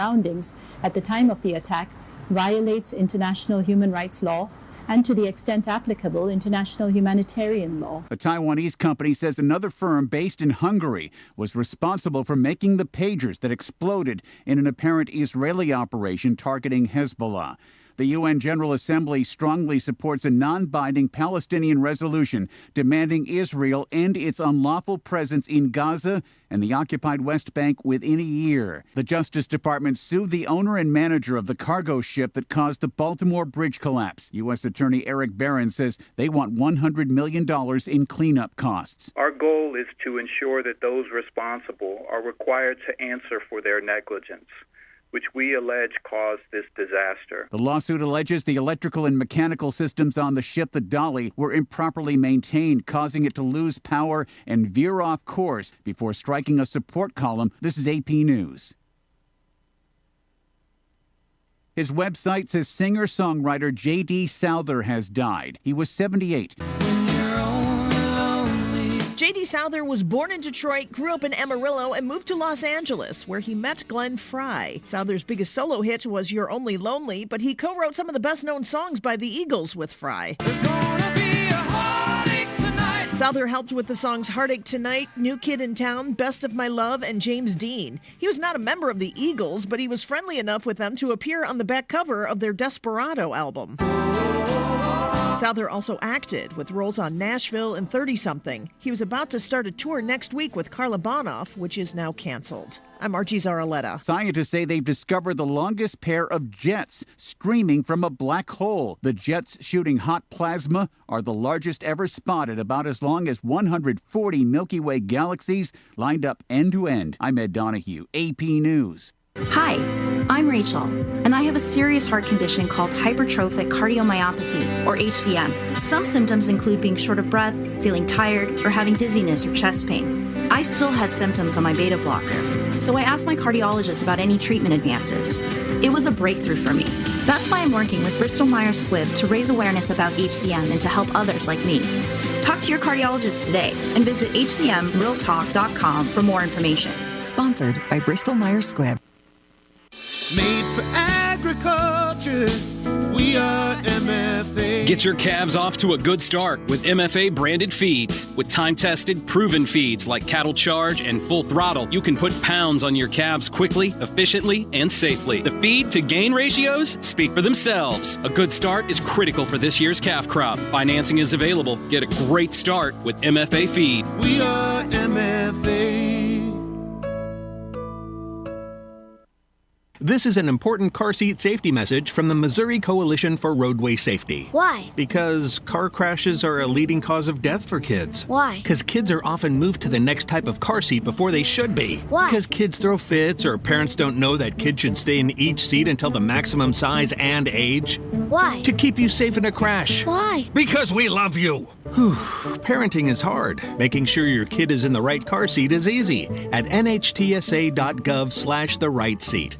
surroundings at the time of the attack violates international human rights law and, to the extent applicable, international humanitarian law. A Taiwanese company says another firm based in Hungary was responsible for making the pagers that exploded in an apparent Israeli operation targeting Hezbollah. The UN General Assembly strongly supports a non-binding Palestinian resolution demanding Israel end its unlawful presence in Gaza and the occupied West Bank within a year. The Justice Department sued the owner and manager of the cargo ship that caused the Baltimore bridge collapse. U.S. Attorney Eric Barron says they want $100 million in cleanup costs. Our goal is to ensure that those responsible are required to answer for their negligence, which we allege caused this disaster. The lawsuit alleges the electrical and mechanical systems on the ship, the Dolly, were improperly maintained, causing it to lose power and veer off course before striking a support column. This is AP News. His website says singer-songwriter J.D. Souther has died. He was 78. J.D. Souther was born in Detroit, grew up in Amarillo, and moved to Los Angeles, where he met Glenn Frey. Souther's biggest solo hit was You're Only Lonely, but he co-wrote some of the best-known songs by the Eagles with Frey. There's gonna be a heartache tonight. Souther helped with the songs Heartache Tonight, New Kid in Town, Best of My Love, and James Dean. He was not a member of the Eagles, but he was friendly enough with them to appear on the back cover of their Desperado album. Souther also acted, with roles on Nashville and 30-something. He was about to start a tour next week with Carla Bonoff, which is now canceled. I'm Archie Zaraletta. Scientists say they've discovered the longest pair of jets streaming from a black hole. The jets shooting hot plasma are the largest ever spotted, about as long as 140 Milky Way galaxies lined up end to end. I'm Ed Donahue, AP News. Hi, I'm Rachel, and I have a serious heart condition called hypertrophic cardiomyopathy, or HCM. Some symptoms include being short of breath, feeling tired, or having dizziness or chest pain. I still had symptoms on my beta blocker, so I asked my cardiologist about any treatment advances. It was a breakthrough for me. That's why I'm working with Bristol Myers Squibb to raise awareness about HCM and to help others like me. Talk to your cardiologist today and visit hcmrealtalk.com for more information. Sponsored by Bristol Myers Squibb. Made for agriculture, we are MFA. Get your calves off to a good start with MFA branded feeds. With time-tested, proven feeds like Cattle Charge and Full Throttle, you can put pounds on your calves quickly, efficiently, and safely. The feed-to-gain ratios speak for themselves. A good start is critical for this year's calf crop. Financing is available. Get a great start with MFA feed. We are MFA. This is an important car seat safety message from the Missouri Coalition for Roadway Safety. Why? Because car crashes are a leading cause of death for kids. Why? Because kids are often moved to the next type of car seat before they should be. Why? Because kids throw fits or parents don't know that kids should stay in each seat until the maximum size and age. Why? To keep you safe in a crash. Why? Because we love you. Parenting is hard. Making sure your kid is in the right car seat is easy at nhtsa.gov/the right seat.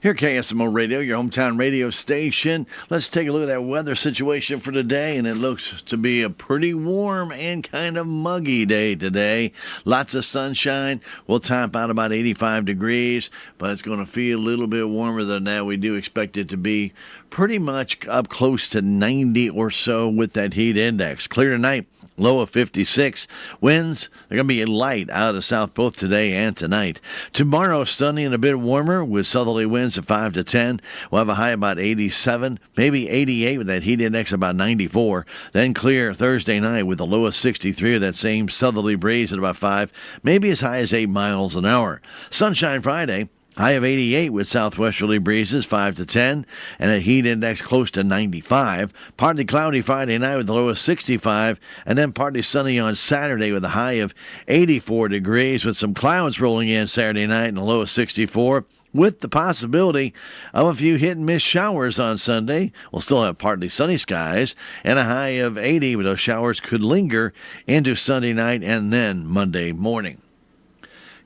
Here, KSMO Radio, your hometown radio station. Let's take a look at that weather situation for today, and it looks to be a pretty warm and kind of muggy day today. Lots of sunshine. We'll top out about 85 degrees, but it's going to feel a little bit warmer than that. We do expect it to be pretty much up close to 90 or so with that heat index. Clear tonight. Low of 56. Winds are going to be light out of south both today and tonight. Tomorrow, sunny and a bit warmer with southerly winds of 5 to 10. We'll have a high about 87, maybe 88 with that heat index about 94. Then clear Thursday night with a low of 63 with that same southerly breeze at about 5, maybe as high as 8 miles an hour. Sunshine Friday. High of 88 with southwesterly breezes, 5 to 10, and a heat index close to 95. Partly cloudy Friday night with a low of 65, and then partly sunny on Saturday with a high of 84 degrees with some clouds rolling in Saturday night and a low of 64. With the possibility of a few hit-and-miss showers on Sunday. We'll still have partly sunny skies and a high of 80, but those showers could linger into Sunday night and then Monday morning.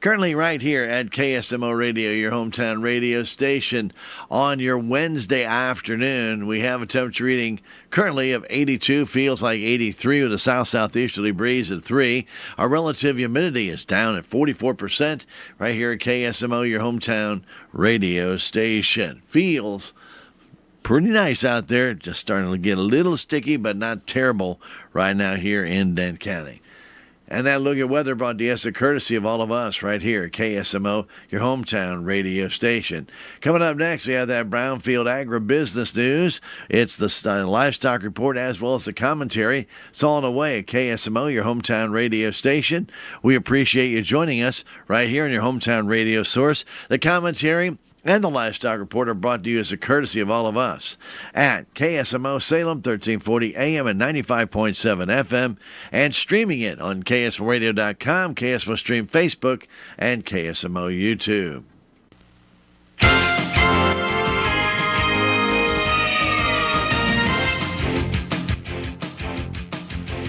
Currently right here at KSMO Radio, your hometown radio station. On your Wednesday afternoon, we have a temperature reading currently of 82, feels like 83 with a south-southeasterly breeze at 3. Our relative humidity is down at 44% right here at KSMO, your hometown radio station. Feels pretty nice out there. Just starting to get a little sticky, but not terrible right now here in Dent County. And that look at weather brought to you as a courtesy of all of us right here at KSMO, your hometown radio station. Coming up next, we have that Brownfield agribusiness news. It's the livestock report as well as the commentary. It's all on the way at KSMO, your hometown radio station. We appreciate you joining us right here on your hometown radio source. The commentary and the livestock report are brought to you as a courtesy of all of us at KSMO Salem, 1340 AM and 95.7 FM, and streaming it on KSMOradio.com, KSMO Stream Facebook, and KSMO YouTube.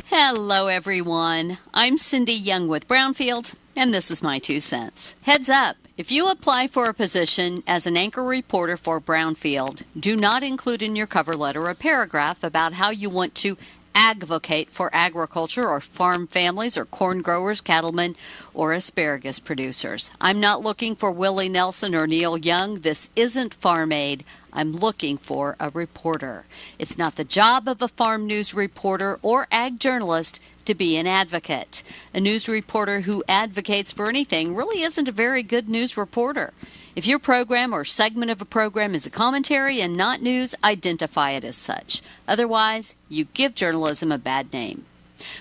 Hello, everyone. I'm Cindy Young with Brownfield, and this is my 2 cents. Heads up. If you apply for a position as an anchor reporter for Brownfield, do not include in your cover letter a paragraph about how you want to advocate for agriculture or farm families or corn growers, cattlemen, or asparagus producers. I'm not looking for Willie Nelson or Neil Young. This isn't Farm Aid. I'm looking for a reporter. It's not the job of a farm news reporter or ag journalist to be an advocate. A news reporter who advocates for anything really isn't a very good news reporter. If your program or segment of a program is a commentary and not news, identify it as such. Otherwise, you give journalism a bad name.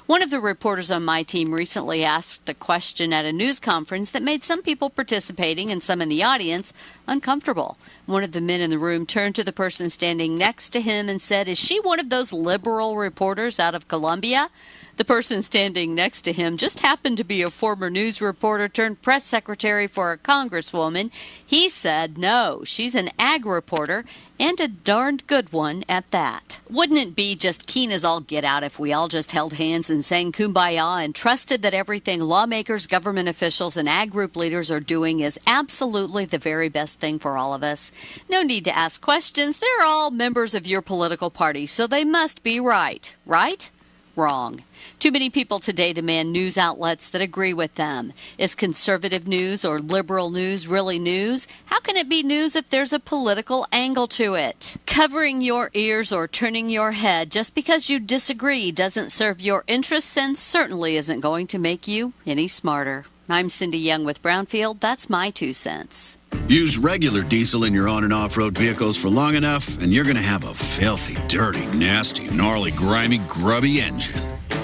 One of the reporters on my team recently asked a question at a news conference that made some people participating and some in the audience uncomfortable. One of the men in the room turned to the person standing next to him and said, "Is she one of those liberal reporters out of Columbia?" The person standing next to him just happened to be a former news reporter turned press secretary for a congresswoman. He said, no, she's an ag reporter and a darned good one at that. Wouldn't it be just keen as all get out if we all just held hands and sang Kumbaya and trusted that everything lawmakers, government officials, and ag group leaders are doing is absolutely the very best thing for all of us? No need to ask questions. They're all members of your political party, so they must be right. Right? Wrong. Too many people today demand news outlets that agree with them. Is conservative news or liberal news really news? How can it be news if there's a political angle to it? Covering your ears or turning your head just because you disagree doesn't serve your interests and certainly isn't going to make you any smarter. I'm Cindy Young with Brownfield. That's my 2 cents. Use regular diesel in your on- and off-road vehicles for long enough, and you're going to have a filthy, dirty, nasty, gnarly, grimy, grubby engine.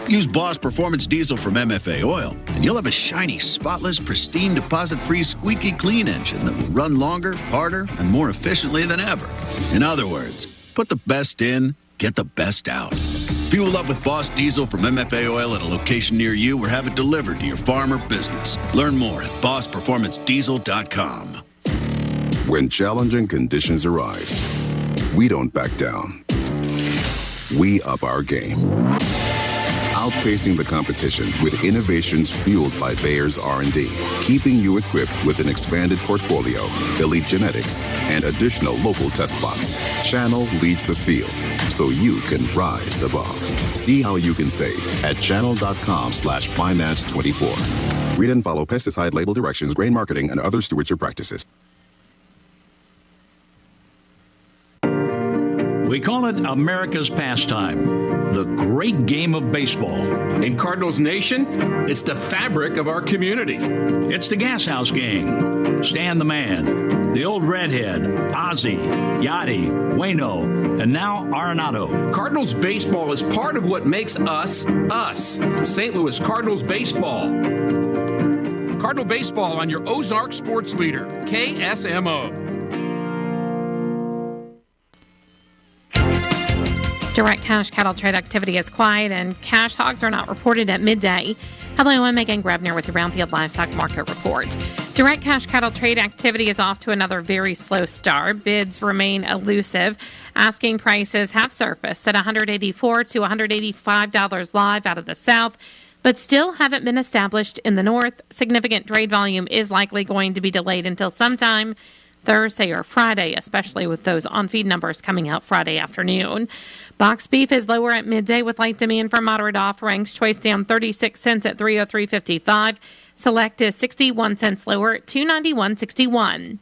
Use Boss Performance Diesel from MFA Oil, and you'll have a shiny, spotless, pristine, deposit-free, squeaky clean engine that will run longer, harder, and more efficiently than ever. In other words, put the best in, get the best out. Fuel up with Boss Diesel from MFA Oil at a location near you or have it delivered to your farm or business. Learn more at bossperformancediesel.com. When challenging conditions arise, we don't back down. We up our game. Outpacing the competition with innovations fueled by Bayer's R&D, keeping you equipped with an expanded portfolio, elite genetics, and additional local test plots. Channel leads the field, so you can rise above. See how you can save at channel.com/finance24. Read and follow pesticide label directions, grain marketing, and other stewardship practices. We call it America's pastime, the great game of baseball. In Cardinals Nation, it's the fabric of our community. It's the Gas House Gang, Stan the Man, the Old Redhead, Ozzie, Yachty, Waino, and now Arenado. Cardinals baseball is part of what makes us, us. St. Louis Cardinals baseball. Cardinal baseball on your Ozark sports leader, KSMO. Direct cash cattle trade activity is quiet and cash hogs are not reported at midday. Hello, I'm Megan Grabner with the Brownfield Livestock Market Report. Direct cash cattle trade activity is off to another very slow start. Bids remain elusive. Asking prices have surfaced at $184 to $185 live out of the south. but still haven't been established in the north. Significant trade volume is likely going to be delayed until sometime Thursday or Friday, especially with those on-feed numbers coming out Friday afternoon. Box beef is lower at midday with light demand for moderate offerings. Choice down 36 cents at $303.55. Select is 61 cents lower at $291.61.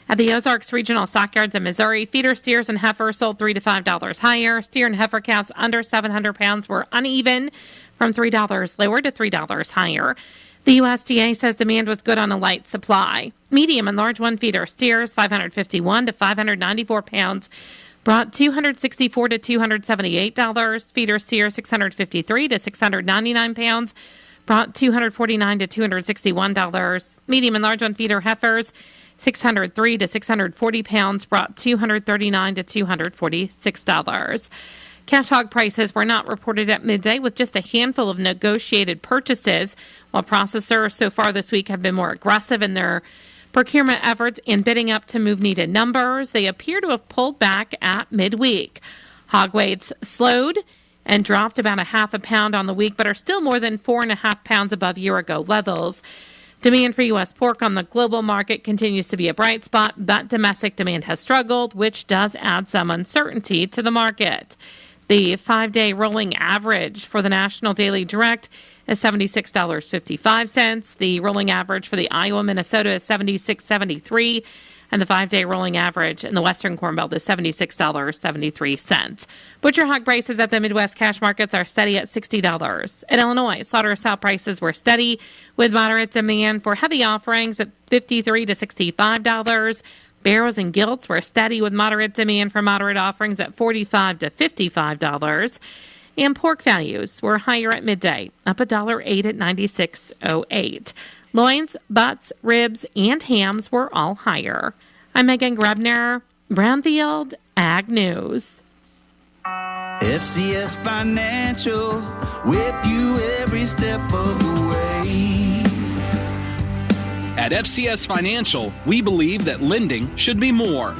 At the Ozarks Regional Stockyards in Missouri, feeder steers and heifers sold $3 to $5 higher. Steer and heifer cows under 700 pounds were uneven from $3 lower to $3 higher. The USDA says demand was good on a light supply. Medium and large one feeder steers, 551 to 594 pounds, brought $264 to $278. Feeder steers, 653 to 699 pounds, brought $249 to $261. Medium and large one feeder heifers, 603 to 640 pounds, brought $239 to $246. Cash hog prices were not reported at midday, with just a handful of negotiated purchases, while processors so far this week have been more aggressive in their procurement efforts and bidding up to move needed numbers. They appear to have pulled back at midweek. Hog weights slowed and dropped about a half a pound on the week, but are still more than 4.5 pounds above year-ago levels. Demand for U.S. pork on the global market continues to be a bright spot, but domestic demand has struggled, which does add some uncertainty to the market. The 5-day rolling average for the National Daily Direct is $76.55. The rolling average for the Iowa, Minnesota is $76.73. And the 5-day rolling average in the Western Corn Belt is $76.73. Butcher hog prices at the Midwest cash markets are steady at $60. In Illinois, slaughterhouse prices were steady with moderate demand for heavy offerings at $53 to $65. Barrows and gilts were steady with moderate demand for moderate offerings at $45 to $55. And pork values were higher at midday, up $1.08 at $96.08. Loins, butts, ribs, and hams were all higher. I'm Megan Grebner, Brownfield Ag News. FCS Financial, with you every step of the way. At FCS Financial, we believe that lending should be more.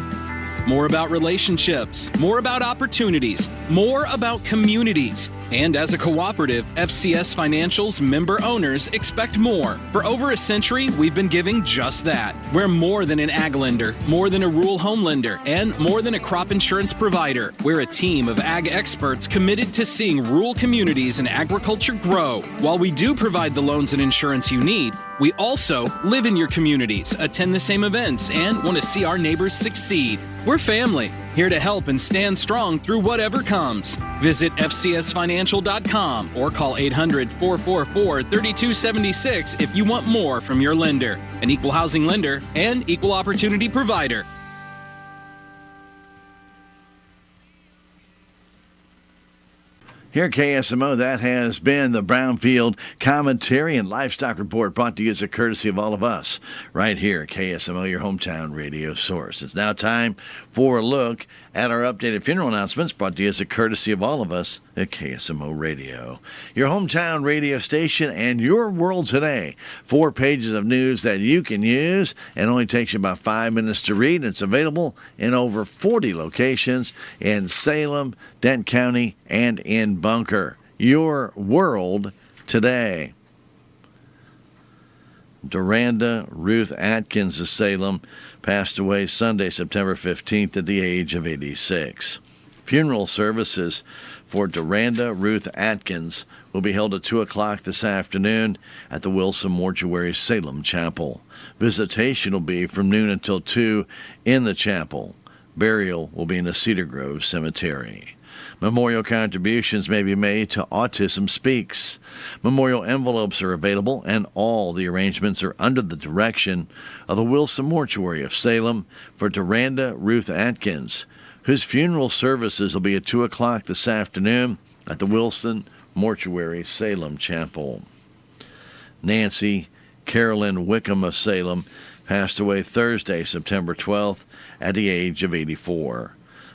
More about relationships, more about opportunities, more about communities. And as a cooperative, FCS Financial's member owners expect more. For over a century, we've been giving just that. We're more than an ag lender, more than a rural home lender, and more than a crop insurance provider. We're a team of ag experts committed to seeing rural communities and agriculture grow. While we do provide the loans and insurance you need, we also live in your communities, attend the same events, and want to see our neighbors succeed. We're family, here to help and stand strong through whatever comes. Visit FCSFinancial.com or call 800-444-3276 if you want more from your lender. An equal housing lender and equal opportunity provider. Here at KSMO, that has been the Brownfield Commentary and Livestock Report, brought to you as a courtesy of all of us right here at KSMO, your hometown radio source. It's now time for a look at our updated funeral announcements, brought to you as a courtesy of all of us at KSMO Radio, your hometown radio station and your world today. 4 pages of news that you can use and only takes you about 5 minutes to read. It's available in over 40 locations in Salem, Dent County, and in Bunker. Your world today. Duranda Ruth Atkins of Salem passed away Sunday, September 15th at the age of 86. Funeral services for Duranda Ruth Atkins will be held at 2 o'clock this afternoon at the Wilson Mortuary Salem Chapel. Visitation will be from noon until 2 in the chapel. Burial will be in the Cedar Grove Cemetery. Memorial contributions may be made to Autism Speaks. Memorial envelopes are available, and all the arrangements are under the direction of the Wilson Mortuary of Salem for Duranda Ruth Atkins, whose funeral services will be at 2 o'clock this afternoon at the Wilson Mortuary Salem Chapel. Nancy Carolyn Wickham of Salem passed away Thursday, September 12th at the age of 84.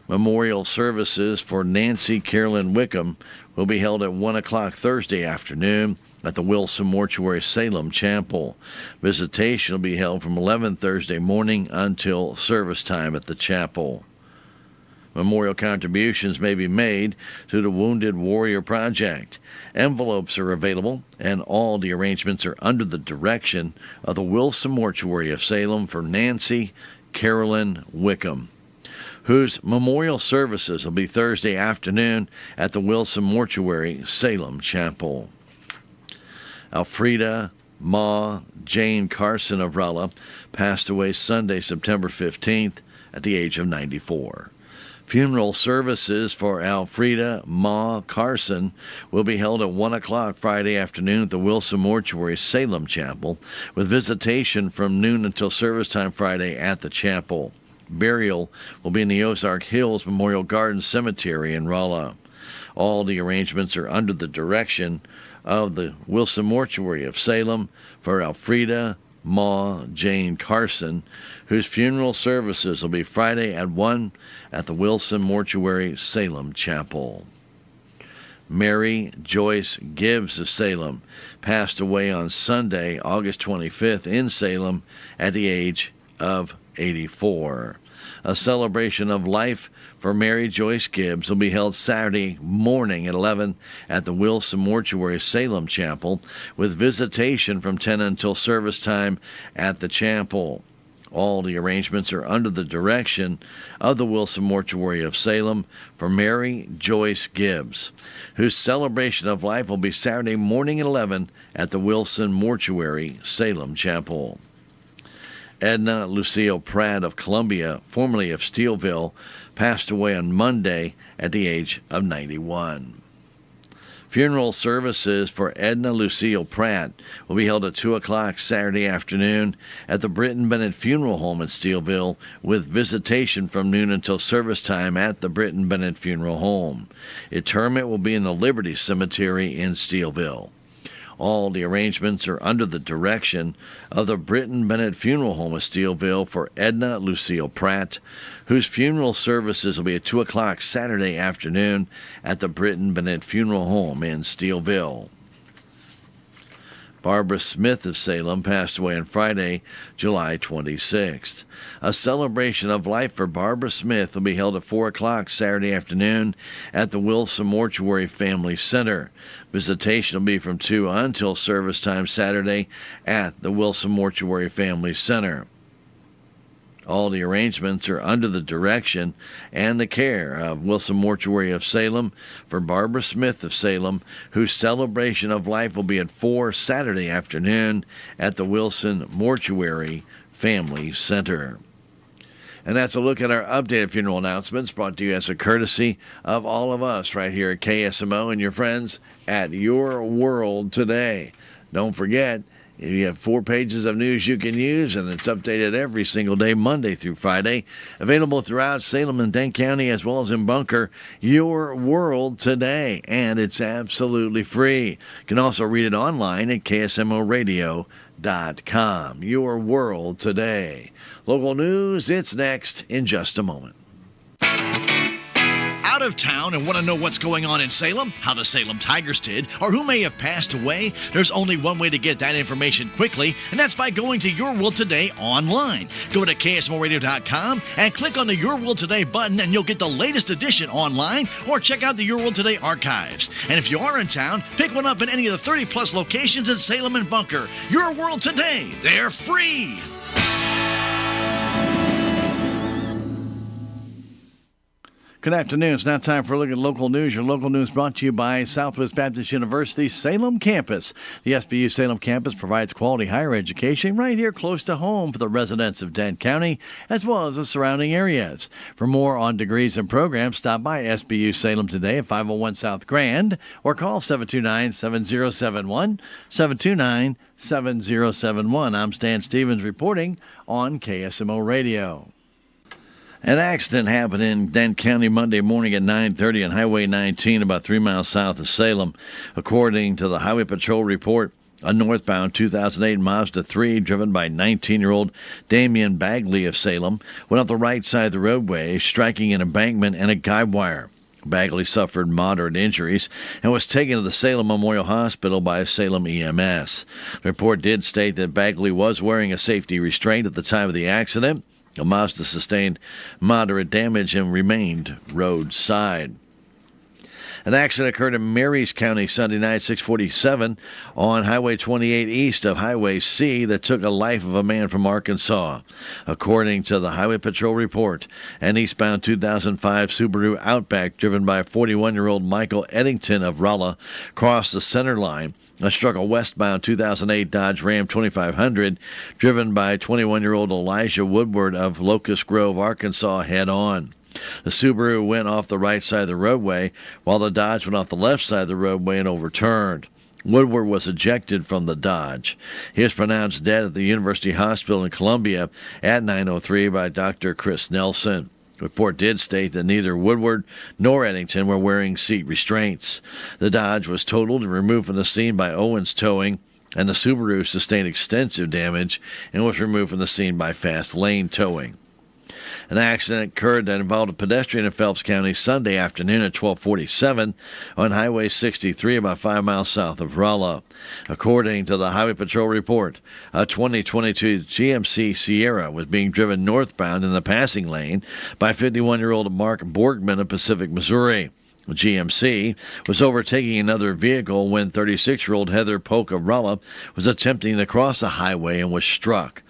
Memorial services for Nancy Carolyn Wickham will be held at 1 o'clock Thursday afternoon at the Wilson Mortuary Salem Chapel. Visitation will be held from 11 Thursday morning until service time at the chapel. Memorial contributions may be made to the Wounded Warrior Project. Envelopes are available, and all the arrangements are under the direction of the Wilson Mortuary of Salem for Nancy Carolyn Wickham, whose memorial services will be Thursday afternoon at the Wilson Mortuary, Salem Chapel. Alfreda Ma Jane Carson of Rolla passed away Sunday, September 15th, at the age of 94. Funeral services for Alfreda Ma Carson will be held at 1 o'clock Friday afternoon at the Wilson Mortuary, Salem Chapel, with visitation from noon until service time Friday at the chapel. Burial will be in the Ozark Hills Memorial Garden Cemetery in Rolla. All the arrangements are under the direction of the Wilson Mortuary of Salem for Alfreda Ma Jane Carson, whose funeral services will be Friday at 1 at the Wilson Mortuary, Salem Chapel. Mary Joyce Gibbs of Salem passed away on Sunday, August 25th in Salem at the age of 84. A celebration of life for Mary Joyce Gibbs will be held Saturday morning at 11 at the Wilson Mortuary, Salem Chapel, with visitation from 10 until service time at the chapel. All the arrangements are under the direction of the Wilson Mortuary of Salem for Mary Joyce Gibbs, whose celebration of life will be Saturday morning at 11 at the Wilson Mortuary, Salem Chapel. Edna Lucille Pratt of Columbia, formerly of Steelville, passed away on Monday at the age of 91. Funeral services for Edna Lucille Pratt will be held at 2 o'clock Saturday afternoon at the Britton Bennett Funeral Home in Steelville, with visitation from noon until service time at the Britton Bennett Funeral Home. Interment will be in the Liberty Cemetery in Steelville. All the arrangements are under the direction of the Britton Bennett Funeral Home of Steelville for Edna Lucille Pratt, whose funeral services will be at 2 o'clock Saturday afternoon at the Britton Bennett Funeral Home in Steelville. Barbara Smith of Salem passed away on Friday, July 26th. A celebration of life for Barbara Smith will be held at 4 o'clock Saturday afternoon at the Wilson Mortuary Family Center. Visitation will be from 2 until service time Saturday at the Wilson Mortuary Family Center. All the arrangements are under the direction and the care of Wilson Mortuary of Salem for Barbara Smith of Salem, whose celebration of life will be at 4 Saturday afternoon at the Wilson Mortuary Family Center. And that's a look at our updated funeral announcements, brought to you as a courtesy of all of us right here at KSMO and your friends at Your World Today. Don't forget, you have 4 pages of news you can use, and it's updated every single day, Monday through Friday. Available throughout Salem and Dent County as well as in Bunker. Your World Today, and it's absolutely free. You can also read it online at KSMOradio.com. Your World Today. Local news, it's next in just a moment. Out of town and want to know what's going on in Salem, how the Salem Tigers did, or who may have passed away? There's only one way to get that information quickly, and that's by going to Your World Today online. Go to KSMOradio.com and click on the Your World Today button, and you'll get the latest edition online, or check out the Your World Today archives. And if you are in town, pick one up in any of the 30-plus locations in Salem and Bunker. Your World Today, they're free! Good afternoon. It's now time for a look at local news. Your local news brought to you by Southwest Baptist University Salem Campus. The SBU Salem Campus provides quality higher education right here close to home for the residents of Dent County as well as the surrounding areas. For more on degrees and programs, stop by SBU Salem today at 501 South Grand or call 729-7071, 729-7071. I'm Stan Stevens reporting on KSMO Radio. An accident happened in Dent County Monday morning at 9:30 on Highway 19, about 3 miles south of Salem. According to the Highway Patrol report, a northbound 2008 Mazda 3 driven by 19-year-old Damian Bagley of Salem went up the right side of the roadway, striking an embankment and a guide wire. Bagley suffered moderate injuries and was taken to the Salem Memorial Hospital by Salem EMS. The report did state that Bagley was wearing a safety restraint at the time of the accident. A Mazda sustained moderate damage and remained roadside. An accident occurred in Marys County Sunday night, 647, on Highway 28 east of Highway C that took the life of a man from Arkansas. According to the Highway Patrol report, an eastbound 2005 Subaru Outback driven by 41-year-old Michael Eddington of Rolla crossed the center line and struck a westbound 2008 Dodge Ram 2500 driven by 21-year-old Elijah Woodward of Locust Grove, Arkansas, head-on. The Subaru went off the right side of the roadway, while the Dodge went off the left side of the roadway and overturned. Woodward was ejected from the Dodge. He was pronounced dead at the University Hospital in Columbia at 9:03 by Dr. Chris Nelson. The report did state that neither Woodward nor Eddington were wearing seat restraints. The Dodge was totaled and removed from the scene by Owens Towing, and the Subaru sustained extensive damage and was removed from the scene by Fast Lane Towing. An accident occurred that involved a pedestrian in Phelps County Sunday afternoon at 12:47 on Highway 63 about 5 miles south of Rolla. According to the Highway Patrol report, a 2022 GMC Sierra was being driven northbound in the passing lane by 51-year-old Mark Borgman of Pacific, Missouri. GMC was overtaking another vehicle when 36-year-old Heather Polk of Rolla was attempting to cross the highway and was struck.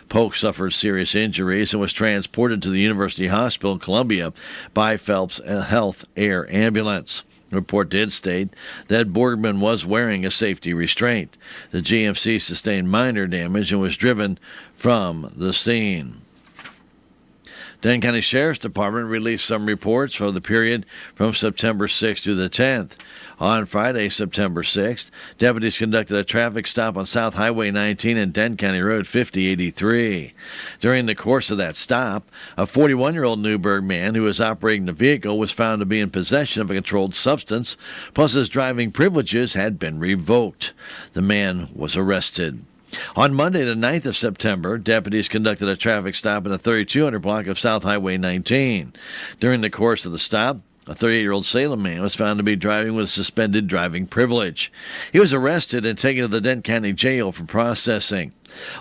Polk suffered serious injuries and was transported to the University Hospital in Columbia by Phelps Health Air Ambulance. The report did state that Borgman was wearing a safety restraint. The GMC sustained minor damage and was driven from the scene. Denton County Sheriff's Department released some reports for the period from September 6th through the 10th. On Friday, September 6th, deputies conducted a traffic stop on South Highway 19 and Denton County Road 5083. During the course of that stop, a 41-year-old Newburgh man who was operating the vehicle was found to be in possession of a controlled substance, plus his driving privileges had been revoked. The man was arrested. On Monday, the 9th of September, deputies conducted a traffic stop in the 3200 block of South Highway 19. During the course of the stop, a 38-year-old Salem man was found to be driving with a suspended driving privilege. He was arrested and taken to the Denton County Jail for processing.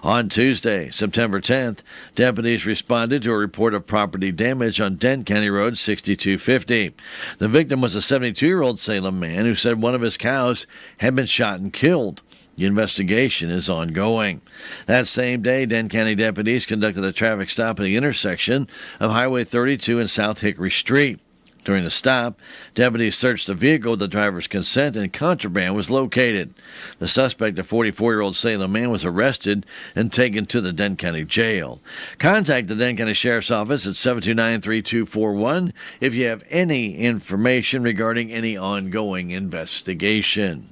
On Tuesday, September 10th, deputies responded to a report of property damage on Denton County Road 6250. The victim was a 72-year-old Salem man who said one of his cows had been shot and killed. The investigation is ongoing. That same day, Denton County deputies conducted a traffic stop at the intersection of Highway 32 and South Hickory Street. During the stop, deputies searched the vehicle with the driver's consent and contraband was located. The suspect, a 44-year-old Salem man, was arrested and taken to the Denton County Jail. Contact the Denton County Sheriff's Office at 729-3241 if you have any information regarding any ongoing investigation.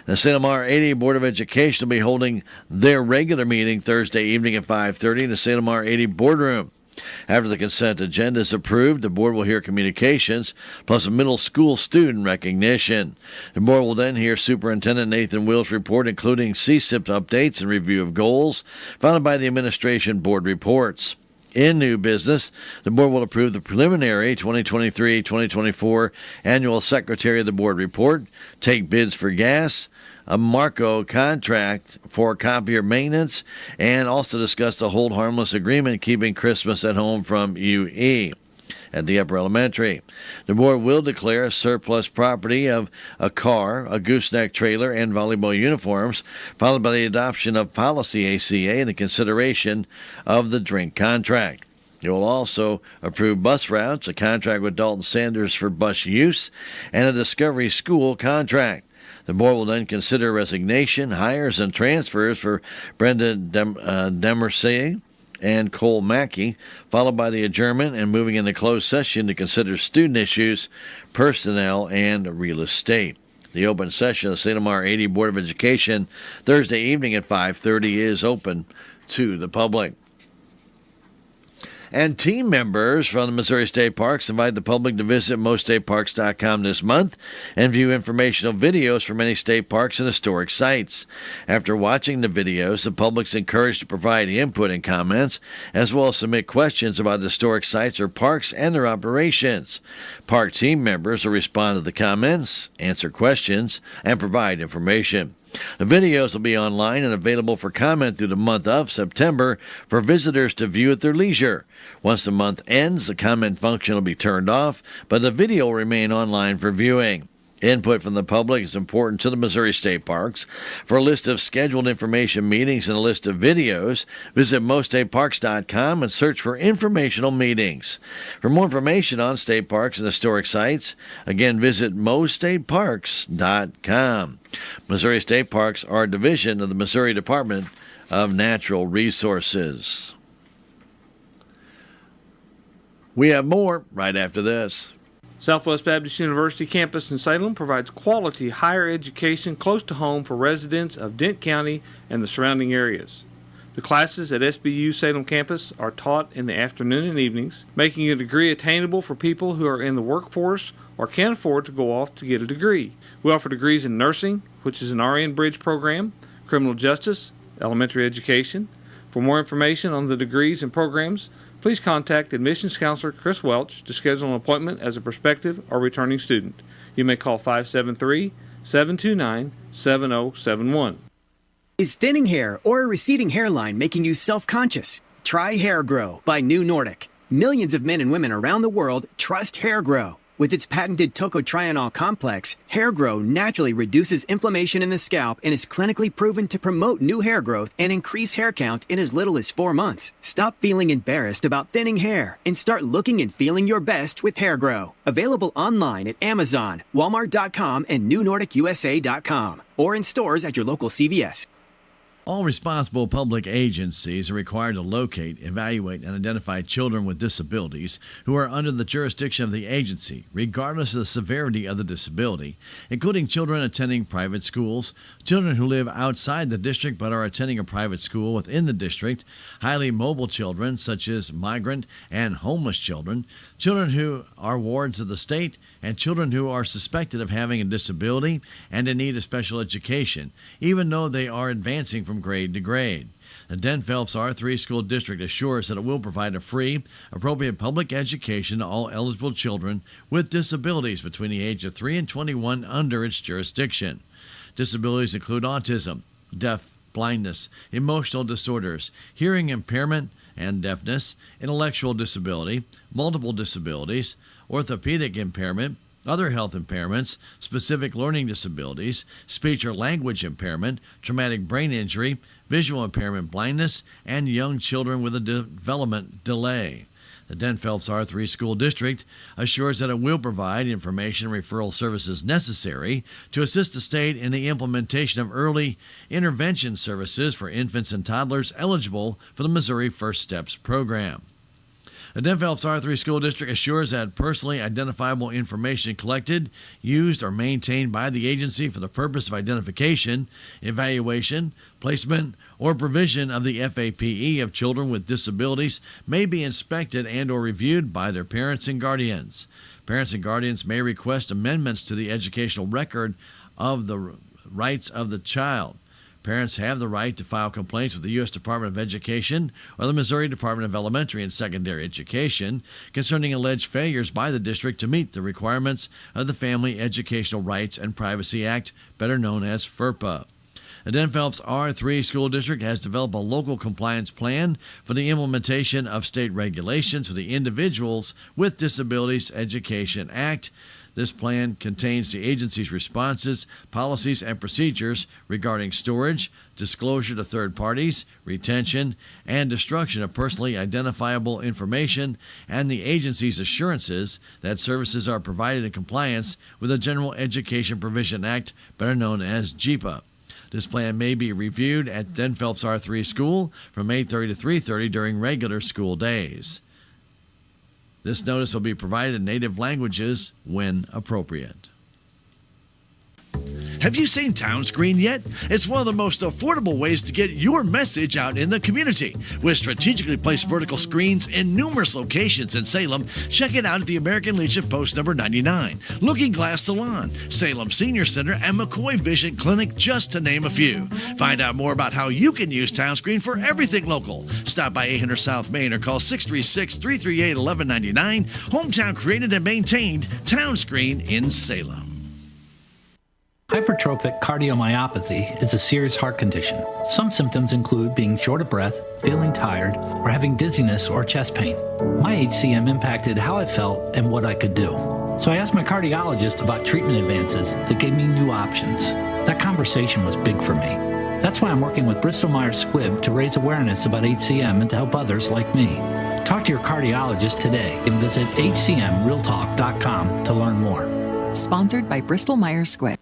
The Salem R80 Board of Education will be holding their regular meeting Thursday evening at 5:30 in the Salem R80 boardroom. After the consent agenda is approved, the board will hear communications plus a middle school student recognition. The board will then hear Superintendent Nathan Will's report, including CSIP updates and review of goals, followed by the administration board reports. In new business, the board will approve the preliminary 2023-2024 annual Secretary of the Board report, take bids for gas, a Marco contract for copier maintenance, and also discuss the hold harmless agreement keeping Christmas at home from UE at the upper elementary. The board will declare a surplus property of a car, a gooseneck trailer, and volleyball uniforms, followed by the adoption of policy ACA and the consideration of the drink contract. It will also approve bus routes, a contract with Dalton Sanders for bus use, and a Discovery School contract. The board will then consider resignation, hires, and transfers for Brenda Demercier and Cole Mackey, followed by the adjournment and moving into closed session to consider student issues, personnel, and real estate. The open session of the Salem R80 Board of Education Thursday evening at 5:30 is open to the public. And team members from the Missouri State Parks invite the public to visit moststateparks.com this month and view informational videos from many state parks and historic sites. After watching the videos, the public is encouraged to provide input and comments, as well as submit questions about historic sites or parks and their operations. Park team members will respond to the comments, answer questions, and provide information. The videos will be online and available for comment through the month of September for visitors to view at their leisure. Once the month ends, the comment function will be turned off, but the video will remain online for viewing. Input from the public is important to the Missouri State Parks. For a list of scheduled information meetings and a list of videos, visit mostateparks.com and search for informational meetings. For more information on state parks and historic sites, again, visit mostateparks.com. Missouri State Parks are a division of the Missouri Department of Natural Resources. We have more right after this. Southwest Baptist University campus in Salem provides quality higher education close to home for residents of Dent County and the surrounding areas. The classes at SBU Salem campus are taught in the afternoon and evenings, making a degree attainable for people who are in the workforce or can't afford to go off to get a degree. We offer degrees in nursing, which is an RN Bridge program, criminal justice, elementary education. For more information on the degrees and programs, please contact admissions counselor Chris Welch to schedule an appointment as a prospective or returning student. You may call 573-729-7071. Is thinning hair or a receding hairline making you self-conscious? Try Hair Grow by New Nordic. Millions of men and women around the world trust Hair Grow. With its patented tocotrienol complex, Hair Grow naturally reduces inflammation in the scalp and is clinically proven to promote new hair growth and increase hair count in as little as 4 months. Stop feeling embarrassed about thinning hair and start looking and feeling your best with Hair Grow. Available online at Amazon, Walmart.com, and NewNordicUSA.com, or in stores at your local CVS. All responsible public agencies are required to locate, evaluate, and identify children with disabilities who are under the jurisdiction of the agency, regardless of the severity of the disability, including children attending private schools, children who live outside the district but are attending a private school within the district, highly mobile children such as migrant and homeless children, children who are wards of the state, and children who are suspected of having a disability and in need of special education, even though they are advancing from grade to grade. The Den-Phelps R3 School District assures that it will provide a free, appropriate public education to all eligible children with disabilities between the age of 3 and 21 under its jurisdiction. Disabilities include autism, deaf, blindness, emotional disorders, hearing impairment and deafness, intellectual disability, multiple disabilities, orthopedic impairment, other health impairments, specific learning disabilities, speech or language impairment, traumatic brain injury, visual impairment, blindness, and young children with a development delay. The Den-Phelps R3 School District assures that it will provide information and referral services necessary to assist the state in the implementation of early intervention services for infants and toddlers eligible for the Missouri First Steps program. The Den-Phelps R3 School District assures that personally identifiable information collected, used, or maintained by the agency for the purpose of identification, evaluation, placement, or provision of the FAPE of children with disabilities may be inspected and or reviewed by their parents and guardians. Parents and guardians may request amendments to the educational record of the rights of the child. Parents have the right to file complaints with the U.S. Department of Education or the Missouri Department of Elementary and Secondary Education concerning alleged failures by the district to meet the requirements of the Family Educational Rights and Privacy Act, better known as FERPA. The Den-Phelps R3 School District has developed a local compliance plan for the implementation of state regulations for the Individuals with Disabilities Education Act. This plan contains the agency's responses, policies, and procedures regarding storage, disclosure to third parties, retention, and destruction of personally identifiable information, and the agency's assurances that services are provided in compliance with the General Education Provision Act, better known as JEPA. This plan may be reviewed at Den-Phelps R3 School from 8:30 to 3:30 during regular school days. This notice will be provided in native languages when appropriate. Have you seen Town Screen yet? It's one of the most affordable ways to get your message out in the community. With strategically placed vertical screens in numerous locations in Salem, check it out at the American Legion Post number 99, Looking Glass Salon, Salem Senior Center, and McCoy Vision Clinic, just to name a few. Find out more about how you can use Town Screen for everything local. Stop by 800 South Main or call 636-338-1199. Hometown created and maintained Town Screen in Salem. Hypertrophic cardiomyopathy is a serious heart condition. Some symptoms include being short of breath, feeling tired, or having dizziness or chest pain. My HCM impacted how I felt and what I could do. So I asked my cardiologist about treatment advances that gave me new options. That conversation was big for me. That's why I'm working with Bristol Myers Squibb to raise awareness about HCM and to help others like me. Talk to your cardiologist today and visit hcmrealtalk.com to learn more. Sponsored by Bristol Myers Squibb.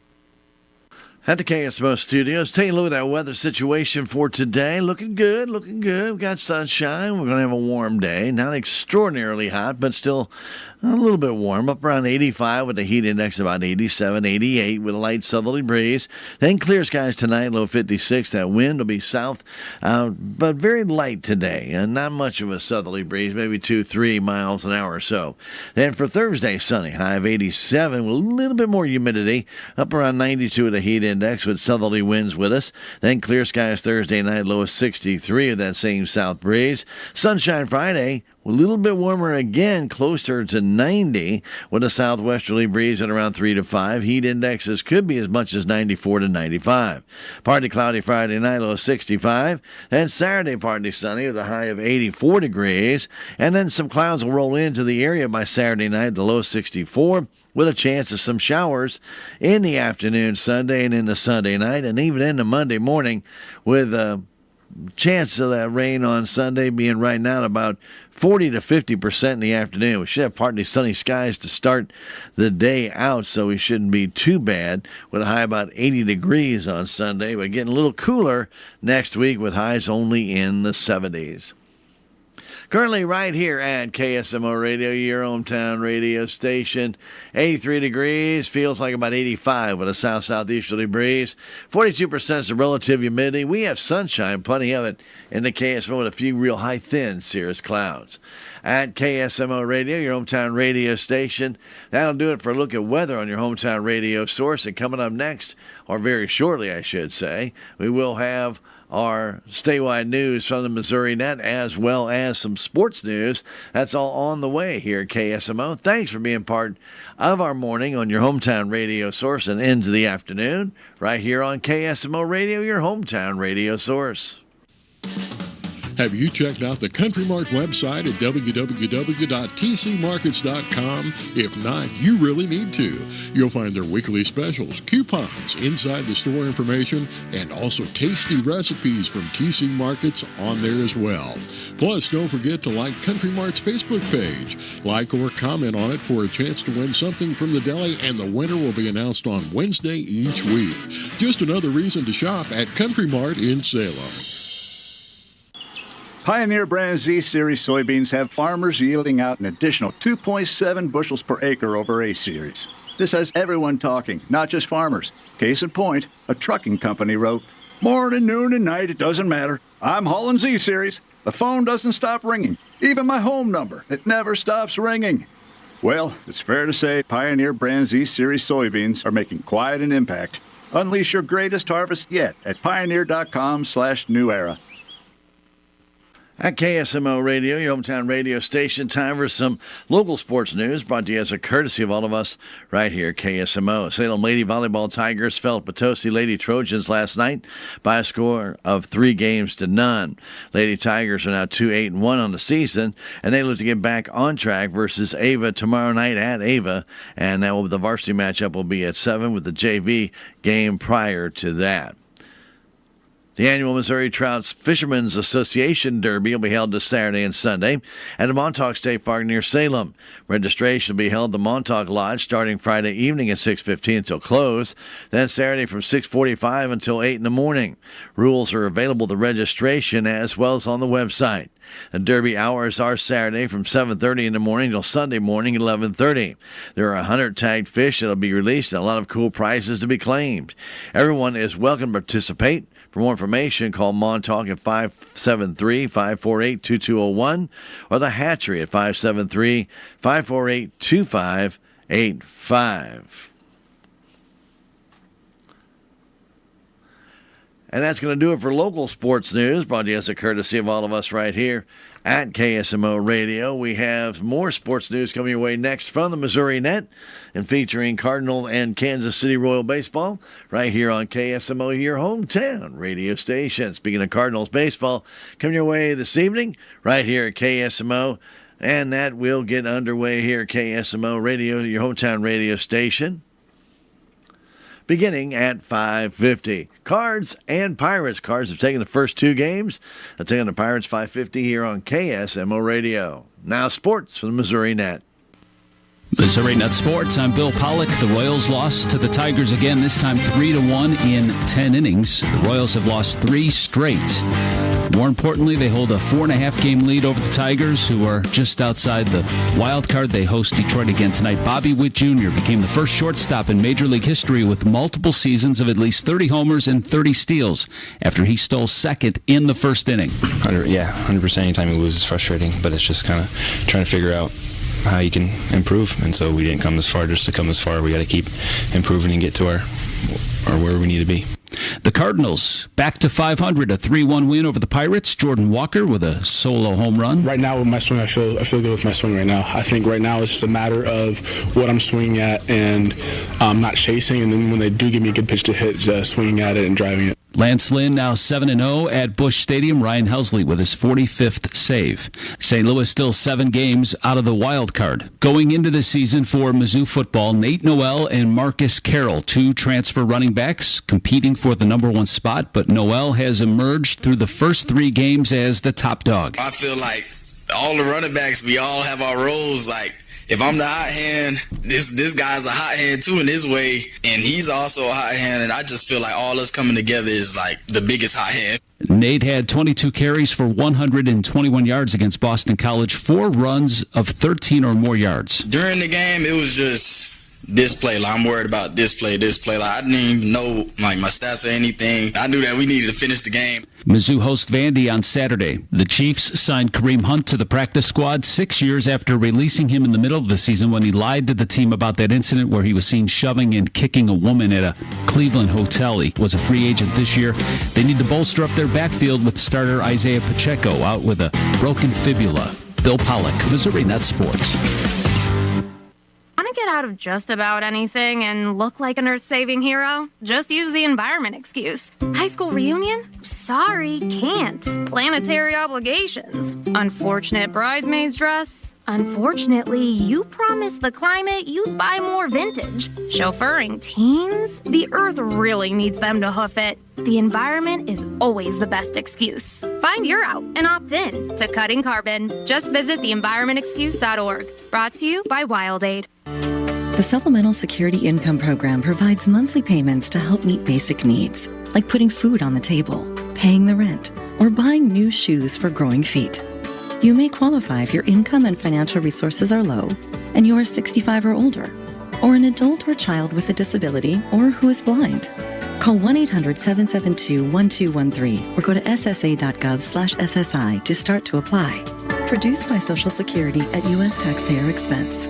At the KSMO studios, taking a look at that weather situation for today. Looking good, looking good. We've got sunshine. We're going to have a warm day. Not extraordinarily hot, but still a little bit warm. Up around 85 with the heat index about 87, 88 with a light southerly breeze. Then clear skies tonight, low 56. That wind will be south, but very light today. And not much of a southerly breeze, maybe 2-3 miles an hour or so. Then for Thursday, sunny, high of 87 with a little bit more humidity. Up around 92 with the heat index with southerly winds with us. Then clear skies Thursday night, low of 63 with that same south breeze. Sunshine Friday, a little bit warmer again, closer to 90 with a southwesterly breeze at around 3 to 5. Heat indexes could be as much as 94 to 95. Partly cloudy Friday night, low of 65. And Saturday, partly sunny with a high of 84 degrees. And then some clouds will roll into the area by Saturday night, the low 64. With a chance of some showers in the afternoon Sunday and into Sunday night, and even into Monday morning, with a chance of that rain on Sunday being right now about 40 to 50% in the afternoon. We should have partly sunny skies to start the day out, so we shouldn't be too bad, with a high about 80 degrees on Sunday, but getting a little cooler next week with highs only in the 70s. Currently right here at KSMO Radio, your hometown radio station, 83 degrees, feels like about 85 with a south-southeasterly breeze. 42% is the relative humidity. We have sunshine, plenty of it, in the KSMO with a few real high, thin cirrus clouds. At KSMO Radio, your hometown radio station, that'll do it for a look at weather on your hometown radio source. And coming up next, or very shortly, I should say, we will have our statewide news from the Missouri Net, as well as some sports news. That's all on the way here at KSMO. Thanks for being part of our morning on your hometown radio source and into the afternoon, right here on KSMO Radio, your hometown radio source. Have you checked out the Country Mart website at www.tcmarkets.com? If not, you really need to. You'll find their weekly specials, coupons, inside the store information, and also tasty recipes from TC Markets on there as well. Plus, don't forget to like Country Mart's Facebook page. Like or comment on it for a chance to win something from the deli, and the winner will be announced on Wednesday each week. Just another reason to shop at Country Mart in Salem. Pioneer brand Z Series soybeans have farmers yielding out an additional 2.7 bushels per acre over A Series. This has everyone talking, not just farmers. Case in point, a trucking company wrote, "Morning, noon, and night, it doesn't matter. I'm hauling Z Series. The phone doesn't stop ringing. Even my home number, it never stops ringing." Well, it's fair to say Pioneer brand Z Series soybeans are making quite an impact. Unleash your greatest harvest yet at pioneer.com/new era. At KSMO Radio, your hometown radio station, time for some local sports news brought to you as a courtesy of all of us right here at KSMO. Salem Lady Volleyball Tigers fell Potosi Lady Trojans last night by a score of 3-0. Lady Tigers are now 2-8-1 on the season, and they look to get back on track versus Ava tomorrow night at Ava, and the varsity matchup will be at 7 with the JV game prior to that. The annual Missouri Trout Fishermen's Association Derby will be held this Saturday and Sunday at the Montauk State Park near Salem. Registration will be held at the Montauk Lodge starting Friday evening at 6:15 until close, then Saturday from 6:45 until 8 in the morning. Rules are available to registration as well as on the website. The Derby hours are Saturday from 7:30 in the morning till Sunday morning 11:30. There are 100 tagged fish that will be released and a lot of cool prizes to be claimed. Everyone is welcome to participate. For more information, call Montauk at 573-548-2201 or the Hatchery at 573-548-2585. And that's going to do it for local sports news, brought to you as a courtesy of all of us right here at KSMO Radio. We have more sports news coming your way next from the Missouri Net and featuring Cardinal and Kansas City Royal baseball right here on KSMO, your hometown radio station. Speaking of Cardinals baseball, coming your way this evening right here at KSMO. And that will get underway here at KSMO Radio, your hometown radio station, beginning at 5:50. Cards and Pirates. Cards have taken the first two games. They'll take on the Pirates 5:50 here on KSMO Radio. Now sports from the Missouri Net. Missouri Net Sports, I'm Bill Pollock. The Royals lost to the Tigers again, this time 3-1 in 10 innings. The Royals have lost 3 straight. More importantly, they hold a 4.5-game lead over the Tigers, who are just outside the wild card. They host Detroit again tonight. Bobby Witt Jr. became the first shortstop in Major League history with multiple seasons of at least 30 homers and 30 steals after he stole second in the first inning. 100%. Anytime you lose is frustrating, but it's just kind of trying to figure out how you can improve. And so we didn't come this far just to come this far. We got to keep improving and get to our where we need to be. The Cardinals back to 500, a 3-1 win over the Pirates. Jordan Walker with a solo home run. Right now with my swing, I feel good with my swing right now. I think right now it's just a matter of what I'm swinging at and not chasing. And then when they do give me a good pitch to hit, swinging at it and driving it. Lance Lynn now 7-0 at Busch Stadium. Ryan Helsley with his 45th save. St. Louis still 7 games out of the wild card. Going into the season for Mizzou football, Nate Noel and Marcus Carroll, 2 transfer running backs, competing for the number 1 spot, but Noel has emerged through the first 3 games as the top dog. I feel like all the running backs, we all have our roles. Like, if I'm the hot hand, this guy's a hot hand too in his way, and he's also a hot hand, and I just feel like all us coming together is like the biggest hot hand. Nate had 22 carries for 121 yards against Boston College, 4 runs of 13 or more yards. During the game, it was just this play. Like, I'm worried about this play. Like, I didn't even know like my stats or anything. I knew that we needed to finish the game. Mizzou hosts Vandy on Saturday. The Chiefs signed Kareem Hunt to the practice squad 6 years after releasing him in the middle of the season when he lied to the team about that incident where he was seen shoving and kicking a woman at a Cleveland hotel. He was a free agent this year. They need to bolster up their backfield with starter Isaiah Pacheco out with a broken fibula. Bill Pollock, Missouri Net Sports. Want to get out of just about anything and look like an earth-saving hero? Just use the environment excuse. High school reunion? Sorry, can't. Planetary obligations. Unfortunate bridesmaid's dress? Unfortunately, you promised the climate you'd buy more vintage. Chauffeuring teens? The earth really needs them to hoof it. The environment is always the best excuse. Find your out and opt in to cutting carbon. Just visit theenvironmentexcuse.org. Brought to you by WildAid. The Supplemental Security Income Program provides monthly payments to help meet basic needs, like putting food on the table, paying the rent, or buying new shoes for growing feet. You may qualify if your income and financial resources are low and you are 65 or older, or an adult or child with a disability or who is blind. Call 1-800-772-1213 or go to ssa.gov/SSI to start to apply. Produced by Social Security at U.S. taxpayer expense.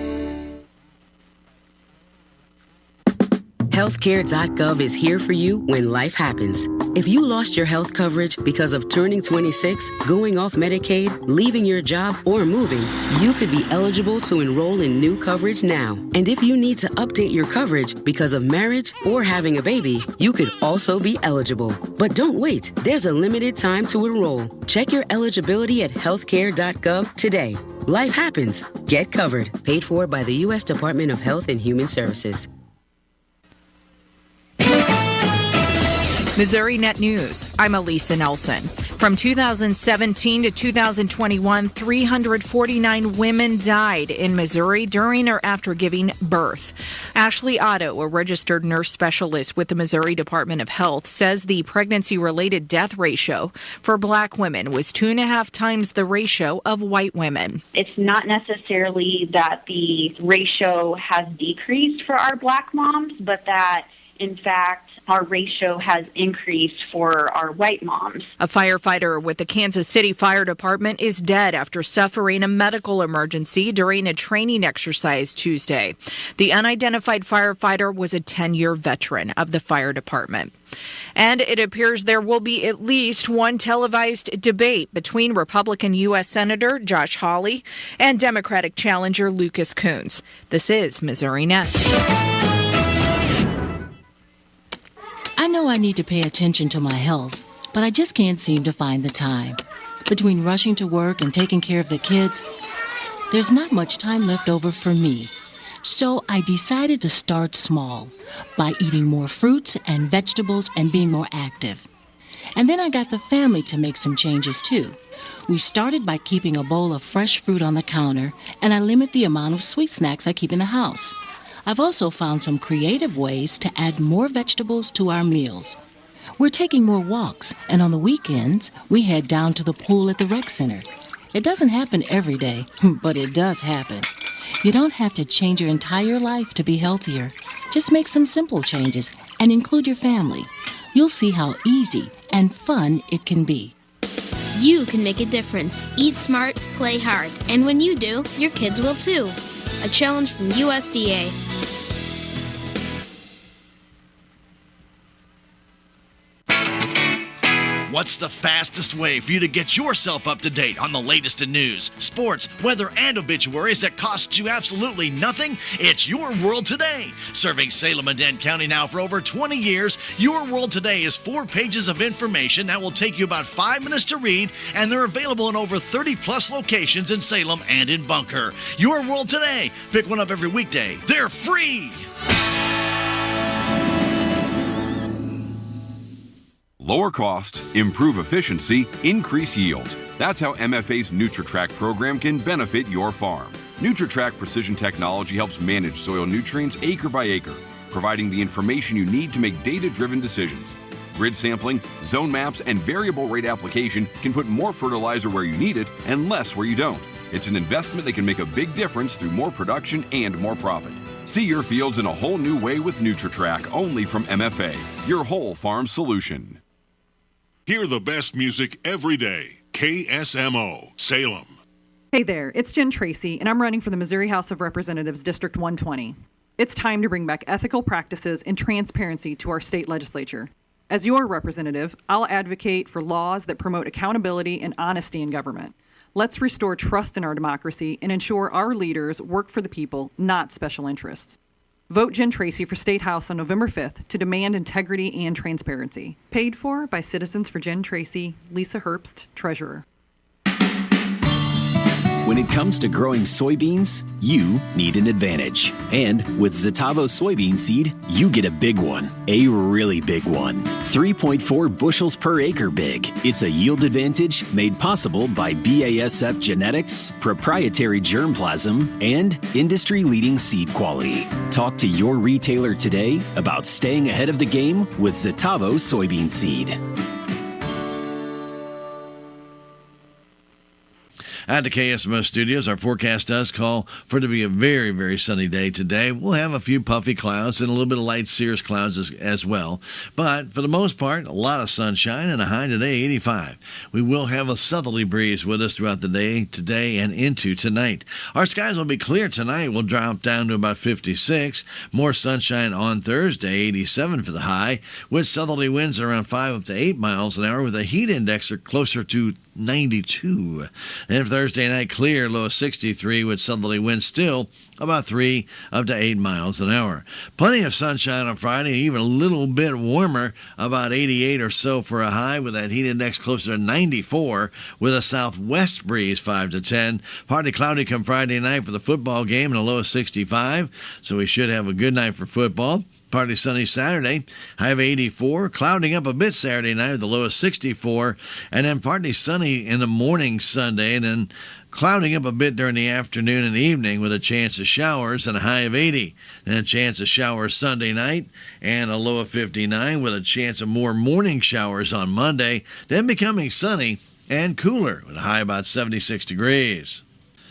Healthcare.gov is here for you when life happens. If you lost your health coverage because of turning 26, going off Medicaid, leaving your job, or moving, you could be eligible to enroll in new coverage now. And if you need to update your coverage because of marriage or having a baby, you could also be eligible. But don't wait. There's a limited time to enroll. Check your eligibility at healthcare.gov today. Life happens. Get covered. Paid for by the U.S. Department of Health and Human Services. Missouri Net News. I'm Elisa Nelson. From 2017 to 2021, 349 women died in Missouri during or after giving birth. Ashley Otto, a registered nurse specialist with the Missouri Department of Health, says the pregnancy-related death ratio for Black women was 2.5 times the ratio of white women. It's not necessarily that the ratio has decreased for our Black moms, but that in fact, our ratio has increased for our white moms. A firefighter with the Kansas City Fire Department is dead after suffering a medical emergency during a training exercise Tuesday. The unidentified firefighter was a 10-year veteran of the fire department. And it appears there will be at least one televised debate between Republican U.S. Senator Josh Hawley and Democratic challenger Lucas Coons. This is Missouri Net. I know I need to pay attention to my health, but I just can't seem to find the time. Between rushing to work and taking care of the kids, there's not much time left over for me. So I decided to start small by eating more fruits and vegetables and being more active. And then I got the family to make some changes too. We started by keeping a bowl of fresh fruit on the counter, and I limit the amount of sweet snacks I keep in the house. I've also found some creative ways to add more vegetables to our meals. We're taking more walks, and on the weekends, we head down to the pool at the rec center. It doesn't happen every day, but it does happen. You don't have to change your entire life to be healthier. Just make some simple changes and include your family. You'll see how easy and fun it can be. You can make a difference. Eat smart, play hard. And when you do, your kids will too. A challenge from USDA. What's the fastest way for you to get yourself up to date on the latest in news, sports, weather, and obituaries that costs you absolutely nothing? It's Your World Today. Serving Salem and Dent County now for over 20 years, Your World Today is 4 pages of information that will take you about 5 minutes to read, and they're available in over 30-plus locations in Salem and in Bunker. Your World Today. Pick one up every weekday. They're free. Lower costs, improve efficiency, increase yields. That's how MFA's NutriTrack program can benefit your farm. NutriTrack Precision Technology helps manage soil nutrients acre by acre, providing the information you need to make data-driven decisions. Grid sampling, zone maps, and variable rate application can put more fertilizer where you need it and less where you don't. It's an investment that can make a big difference through more production and more profit. See your fields in a whole new way with NutriTrack, only from MFA, your whole farm solution. Hear the best music every day. KSMO, Salem. Hey there, it's Jen Tracy, and I'm running for the Missouri House of Representatives District 120. It's time to bring back ethical practices and transparency to our state legislature. As your representative, I'll advocate for laws that promote accountability and honesty in government. Let's restore trust in our democracy and ensure our leaders work for the people, not special interests. Vote Jen Tracy for State House on November 5th to demand integrity and transparency. Paid for by Citizens for Jen Tracy, Lisa Herbst, Treasurer. When it comes to growing soybeans, you need an advantage. And with Zetavo soybean seed, you get a big one, a really big one. 3.4 bushels per acre big. It's a yield advantage made possible by BASF genetics, proprietary germplasm, and industry-leading seed quality. Talk to your retailer today about staying ahead of the game with Zetavo soybean seed. At the KSMO studios, our forecast does call for it to be a very, very sunny day today. We'll have a few puffy clouds and a little bit of light cirrus clouds as well. But for the most part, a lot of sunshine and a high today, 85. We will have a southerly breeze with us throughout the day today and into tonight. Our skies will be clear tonight. We'll drop down to about 56. More sunshine on Thursday, 87 for the high, with southerly winds around 5 up to 8 miles an hour with a heat index closer to 92. And for Thursday night, clear, low of 63 with southerly winds still about 3 up to 8 miles an hour. Plenty of sunshine on Friday, even a little bit warmer, about 88 or so for a high with that heat index closer to 94 with a southwest breeze 5 to 10. Partly cloudy come Friday night for the football game and a low of 65, so we should have a good night for football. Partly sunny Saturday, high of 84. Clouding up a bit Saturday night with a low of 64. And then partly sunny in the morning Sunday. And then clouding up a bit during the afternoon and evening with a chance of showers and a high of 80. And a chance of showers Sunday night and a low of 59 with a chance of more morning showers on Monday. Then becoming sunny and cooler with a high about 76 degrees.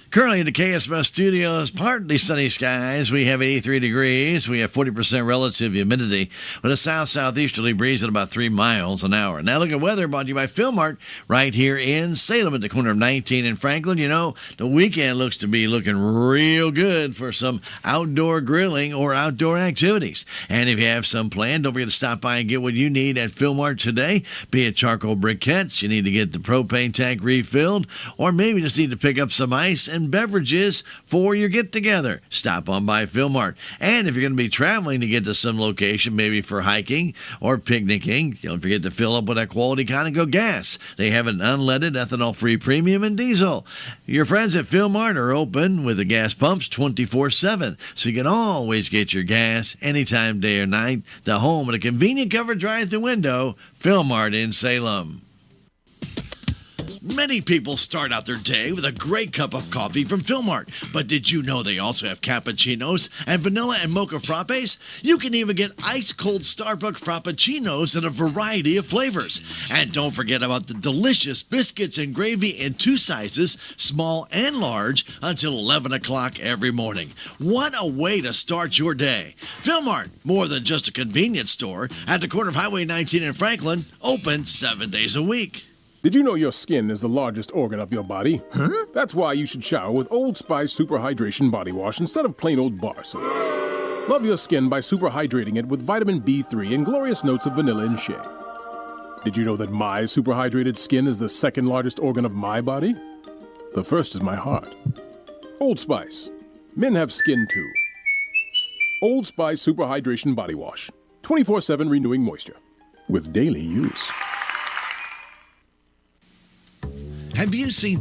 Currently in the KSMO studios, partly sunny skies. We have 83 degrees. We have 40% relative humidity with a south-southeasterly breeze at about 3 miles an hour. Now look at weather brought to you by Philmart right here in Salem at the corner of 19 and Franklin. You know, the weekend looks to be looking real good for some outdoor grilling or outdoor activities. And if you have some planned, don't forget to stop by and get what you need at Philmart today. Be it charcoal briquettes, you need to get the propane tank refilled, or maybe just need to pick up some ice and beverages for your get-together. Stop on by Philmart. And if you're going to be traveling to get to some location, maybe for hiking or picnicking, don't forget to fill up with that quality Conoco gas. They have an unleaded, ethanol-free premium and diesel. Your friends at Philmart are open with the gas pumps 24/7, so you can always get your gas anytime, day or night. The home with a convenient covered drive-through window, Philmart in Salem. Many people start out their day with a great cup of coffee from Philmart. But did you know they also have cappuccinos and vanilla and mocha frappes? You can even get ice-cold Starbucks frappuccinos in a variety of flavors. And don't forget about the delicious biscuits and gravy in 2 sizes, small and large, until 11 o'clock every morning. What a way to start your day. Philmart, more than just a convenience store, at the corner of Highway 19 in Franklin, open 7 days a week. Did you know your skin is the largest organ of your body? Huh? That's why you should shower with Old Spice Super Hydration Body Wash instead of plain old bar soap. Love your skin by super hydrating it with vitamin B3 and glorious notes of vanilla and shea. Did you know that my super hydrated skin is the second largest organ of my body? The first is my heart. Old Spice. Men have skin too. Old Spice Super Hydration Body Wash. 24/7 renewing moisture. With daily use. Have you seen